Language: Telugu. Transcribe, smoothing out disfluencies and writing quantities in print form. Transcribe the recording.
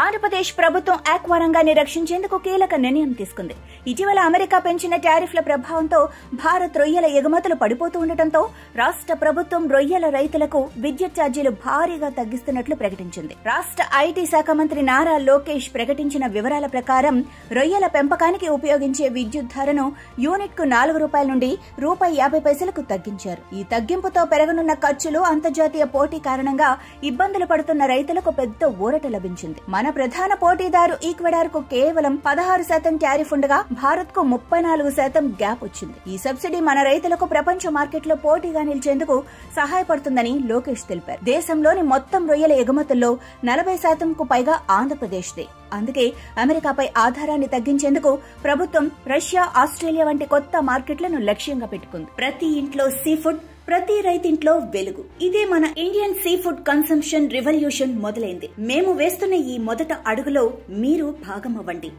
ఆంధ్రప్రదేశ్ ప్రభుత్వం ఆక్వా రంగాన్ని రక్షించేందుకు కీలక నిర్ణయం తీసుకుంది. ఇటీవల అమెరికా పెంచిన టారిఫ్ల ప్రభావంతో భారత్ రొయ్యల ఎగుమతులు పడిపోతూ ఉండటంతో రాష్ట్ర ప్రభుత్వం రొయ్యల రైతులకు విద్యుత్ ఛార్జీలు భారీగా తగ్గిస్తున్నట్లు ప్రకటించింది. రాష్ట్ర ఐటీ శాఖ మంత్రి నారా లోకేష్ ప్రకటించిన వివరాల ప్రకారం రొయ్యల పెంపకానికి ఉపయోగించే విద్యుత్ ధరను యూనిట్ కు ₹4 నుండి ₹50 తగ్గించారు. ఈ తగ్గింపుతో పెరగనున్న ఖర్చులు, అంతర్జాతీయ పోటీ కారణంగా ఇబ్బందులు పడుతున్న రైతులకు పెద్ద ఊరట లభించింది. మన ప్రధాన పోటీదారు ఈక్వెడార్ కు కేవలం 16% టారిఫ్ ఉండగా భారత్ కు 34% గ్యాప్ వచ్చింది. ఈ సబ్సిడీ మన రైతులకు ప్రపంచ మార్కెట్లో పోటీగా నిలిచేందుకు సహాయపడుతుందని లోకేష్ తెలిపారు. దేశంలోని మొత్తం రొయ్యల ఎగుమతుల్లో 40% పైగా ఆంధ్రప్రదేశ్దే. అందుకే అమెరికాపై ఆధారాన్ని తగ్గించేందుకు ప్రభుత్వం రష్యా, ఆస్ట్రేలియా వంటి కొత్త మార్కెట్లను లక్ష్యంగా పెట్టుకుంది. ప్రతి ఇంట్లో సీ ఫుడ్, ప్రతి రైతింట్లో వెలుగు. ఇదే మన Indian sea food consumption revolution మొదలైంది. మేము వేస్తున్న ఈ మొదట అడుగులో మీరు భాగమవ్వండి.